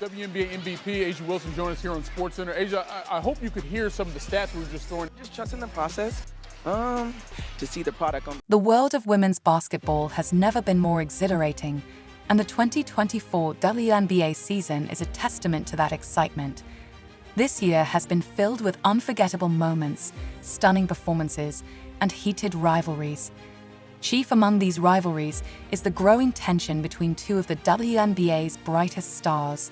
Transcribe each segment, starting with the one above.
WNBA MVP A'ja Wilson joining us here on SportsCenter. A'ja, I hope you could hear some of the stats we were just throwing. Just trusting the process to see the product on. The world of women's basketball has never been more exhilarating, and the 2024 WNBA season is a testament to that excitement. This year has been filled with unforgettable moments, stunning performances, and heated rivalries. Chief among these rivalries is the growing tension between two of the WNBA's brightest stars,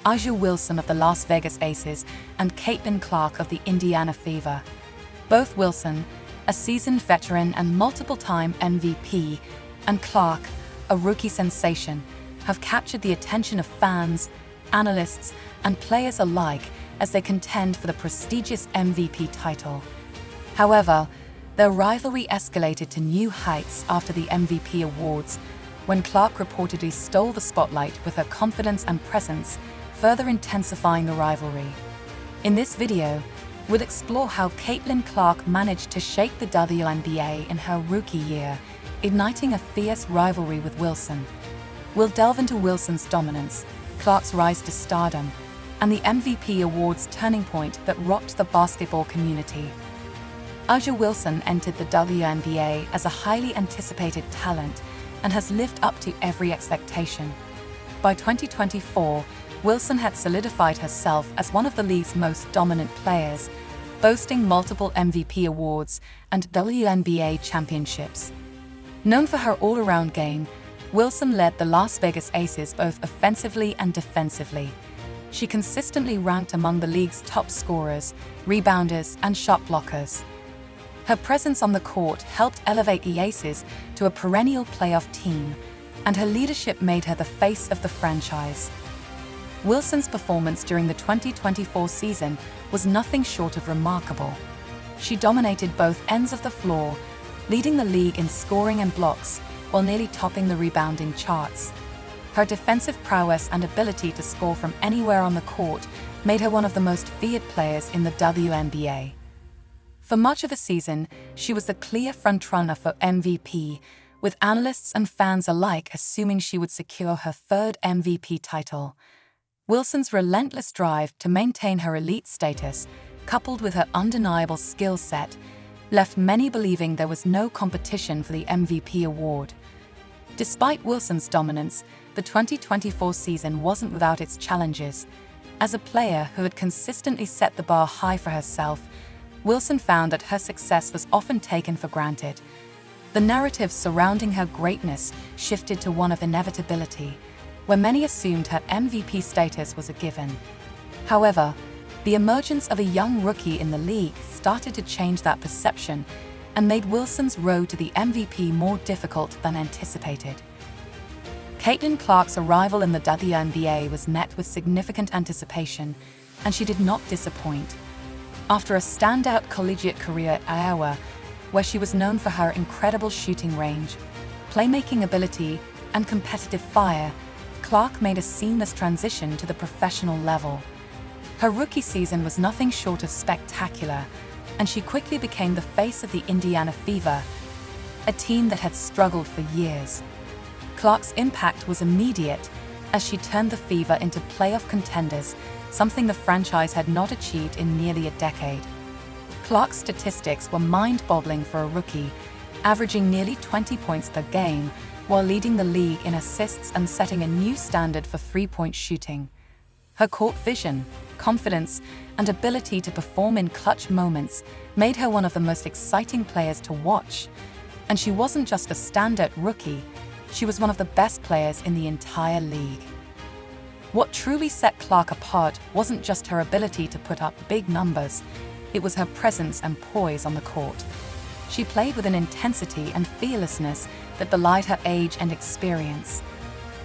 A'ja Wilson of the Las Vegas Aces and Caitlin Clark of the Indiana Fever. Both Wilson, a seasoned veteran and multiple-time MVP, and Clark, a rookie sensation, have captured the attention of fans, analysts, and players alike as they contend for the prestigious MVP title. However, their rivalry escalated to new heights after the MVP awards, when Clark reportedly stole the spotlight with her confidence and presence, further intensifying the rivalry. In this video, we'll explore how Caitlin Clark managed to shake the WNBA in her rookie year, igniting a fierce rivalry with Wilson. We'll delve into Wilson's dominance, Clark's rise to stardom, and the MVP awards turning point that rocked the basketball community. A'ja Wilson entered the WNBA as a highly anticipated talent and has lived up to every expectation. By 2024, Wilson had solidified herself as one of the league's most dominant players, boasting multiple MVP awards and WNBA championships. Known for her all-around game, Wilson led the Las Vegas Aces both offensively and defensively. She consistently ranked among the league's top scorers, rebounders, and shot blockers. Her presence on the court helped elevate the Aces to a perennial playoff team, and her leadership made her the face of the franchise. Wilson's performance during the 2024 season was nothing short of remarkable. She dominated both ends of the floor, leading the league in scoring and blocks, while nearly topping the rebounding charts. Her defensive prowess and ability to score from anywhere on the court made her one of the most feared players in the WNBA. For much of the season, she was the clear frontrunner for MVP, with analysts and fans alike assuming she would secure her third MVP title. Wilson's relentless drive to maintain her elite status, coupled with her undeniable skill set, left many believing there was no competition for the MVP award. Despite Wilson's dominance, the 2024 season wasn't without its challenges. As a player who had consistently set the bar high for herself, Wilson found that her success was often taken for granted. The narrative surrounding her greatness shifted to one of inevitability, where many assumed her MVP status was a given. However, the emergence of a young rookie in the league started to change that perception and made Wilson's road to the MVP more difficult than anticipated. Caitlin Clark's arrival in the WNBA was met with significant anticipation, and she did not disappoint. After a standout collegiate career at Iowa, where she was known for her incredible shooting range, playmaking ability, and competitive fire, Clark made a seamless transition to the professional level. Her rookie season was nothing short of spectacular, and she quickly became the face of the Indiana Fever, a team that had struggled for years. Clark's impact was immediate as she turned the Fever into playoff contenders, something the franchise had not achieved in nearly a decade. Clark's statistics were mind-boggling for a rookie, averaging nearly 20 points per game, while leading the league in assists and setting a new standard for three-point shooting. Her court vision, confidence, and ability to perform in clutch moments made her one of the most exciting players to watch. And she wasn't just a standout rookie, she was one of the best players in the entire league. What truly set Clark apart wasn't just her ability to put up big numbers, it was her presence and poise on the court. She played with an intensity and fearlessness that belied her age and experience.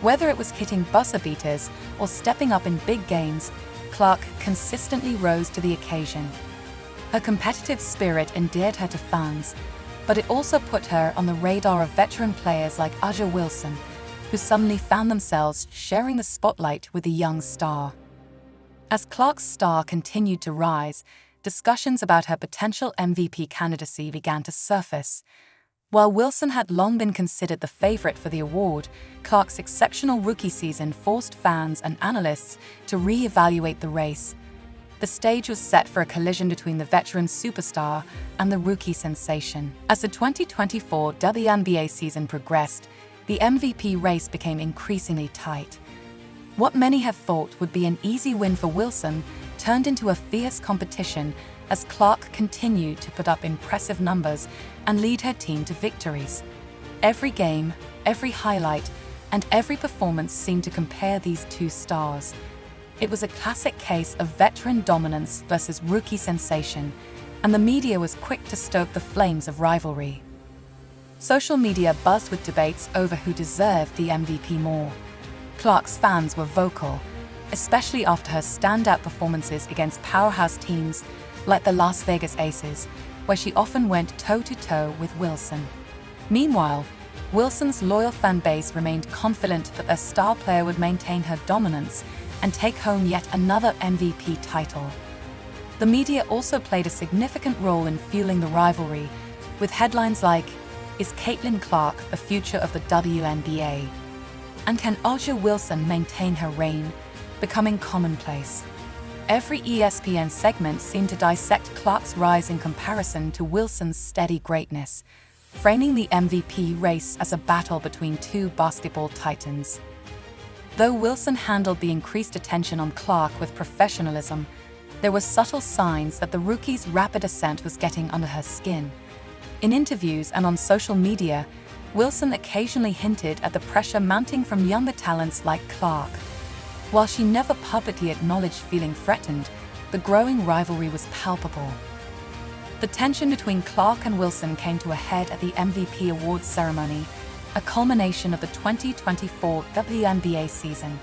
Whether it was hitting buzzer beaters or stepping up in big games, Clark consistently rose to the occasion. Her competitive spirit endeared her to fans, but it also put her on the radar of veteran players like A'ja Wilson, who suddenly found themselves sharing the spotlight with the young star. As Clark's star continued to rise, discussions about her potential MVP candidacy began to surface. While Wilson had long been considered the favorite for the award, Clark's exceptional rookie season forced fans and analysts to re-evaluate the race. The stage was set for a collision between the veteran superstar and the rookie sensation. As the 2024 WNBA season progressed, the MVP race became increasingly tight. What many had thought would be an easy win for Wilson turned into a fierce competition as Clark continued to put up impressive numbers and lead her team to victories. Every game, every highlight, and every performance seemed to compare these two stars. It was a classic case of veteran dominance versus rookie sensation, and the media was quick to stoke the flames of rivalry. Social media buzzed with debates over who deserved the MVP more. Clark's fans were vocal, especially after her standout performances against powerhouse teams like the Las Vegas Aces, where she often went toe-to-toe with Wilson. Meanwhile, Wilson's loyal fan base remained confident that their star player would maintain her dominance and take home yet another MVP title. The media also played a significant role in fueling the rivalry, with headlines like, "Is Caitlin Clark the future of the WNBA?" and "Can A'ja Wilson maintain her reign?" becoming commonplace. Every ESPN segment seemed to dissect Clark's rise in comparison to Wilson's steady greatness, framing the MVP race as a battle between two basketball titans. Though Wilson handled the increased attention on Clark with professionalism, there were subtle signs that the rookie's rapid ascent was getting under her skin. In interviews and on social media, Wilson occasionally hinted at the pressure mounting from younger talents like Clark. While she never publicly acknowledged feeling threatened, the growing rivalry was palpable. The tension between Clark and Wilson came to a head at the MVP awards ceremony, a culmination of the 2024 WNBA season.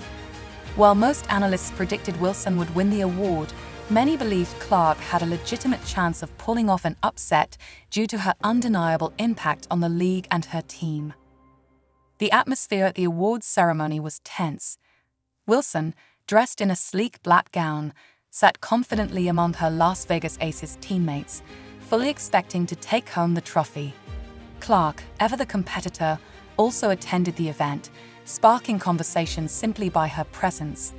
While most analysts predicted Wilson would win the award, many believed Clark had a legitimate chance of pulling off an upset due to her undeniable impact on the league and her team. The atmosphere at the awards ceremony was tense. Wilson, dressed in a sleek black gown, sat confidently among her Las Vegas Aces teammates, fully expecting to take home the trophy. Clark, ever the competitor, also attended the event, sparking conversation simply by her presence.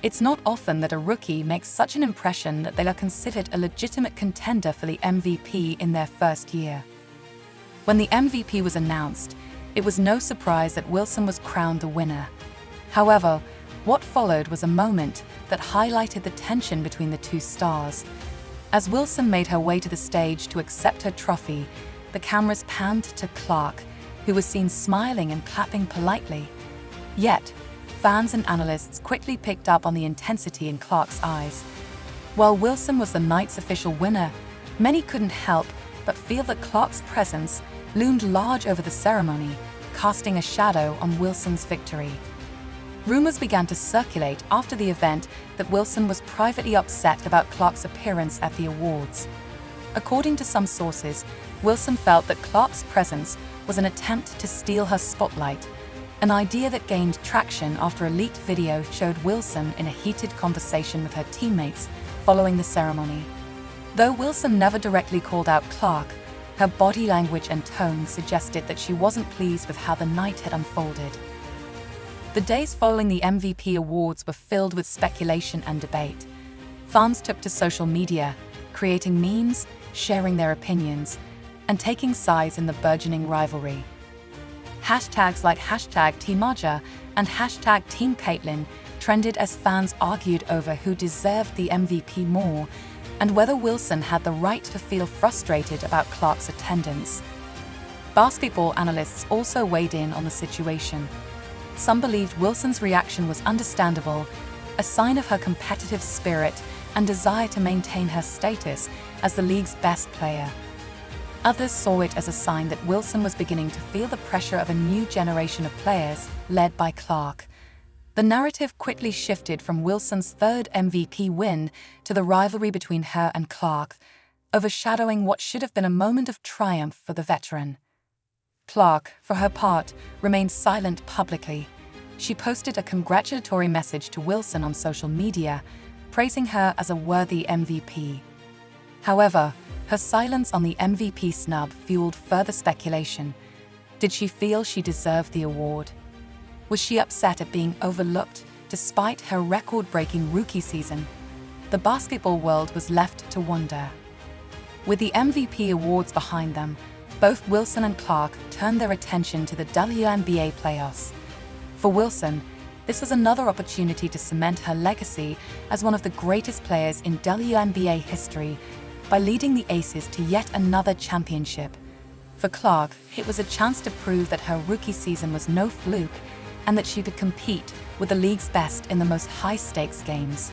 It's not often that a rookie makes such an impression that they are considered a legitimate contender for the MVP in their first year. When the MVP was announced, it was no surprise that Wilson was crowned the winner. However, what followed was a moment that highlighted the tension between the two stars. As Wilson made her way to the stage to accept her trophy, the cameras panned to Clark, who was seen smiling and clapping politely. Yet, fans and analysts quickly picked up on the intensity in Clark's eyes. While Wilson was the night's official winner, many couldn't help but feel that Clark's presence loomed large over the ceremony, casting a shadow on Wilson's victory. Rumors began to circulate after the event that Wilson was privately upset about Clark's appearance at the awards. According to some sources, Wilson felt that Clark's presence was an attempt to steal her spotlight, an idea that gained traction after a leaked video showed Wilson in a heated conversation with her teammates following the ceremony. Though Wilson never directly called out Clark, her body language and tone suggested that she wasn't pleased with how the night had unfolded. The days following the MVP awards were filled with speculation and debate. Fans took to social media, creating memes, sharing their opinions, and taking sides in the burgeoning rivalry. Hashtags like #TeamAja and #TeamCaitlin trended as fans argued over who deserved the MVP more and whether Wilson had the right to feel frustrated about Clark's attendance. Basketball analysts also weighed in on the situation. Some believed Wilson's reaction was understandable, a sign of her competitive spirit and desire to maintain her status as the league's best player. Others saw it as a sign that Wilson was beginning to feel the pressure of a new generation of players, led by Clark. The narrative quickly shifted from Wilson's third MVP win to the rivalry between her and Clark, overshadowing what should have been a moment of triumph for the veteran. Clark, for her part, remained silent publicly. She posted a congratulatory message to Wilson on social media, praising her as a worthy MVP. However, Her silence on the MVP snub fueled further speculation. Did she feel she deserved the award? Was she upset at being overlooked despite her record-breaking rookie season? The basketball world was left to wonder. With the MVP awards behind them, both Wilson and Clark turned their attention to the WNBA playoffs. For Wilson, this was another opportunity to cement her legacy as one of the greatest players in WNBA history by leading the Aces to yet another championship. For Clark, it was a chance to prove that her rookie season was no fluke and that she could compete with the league's best in the most high-stakes games.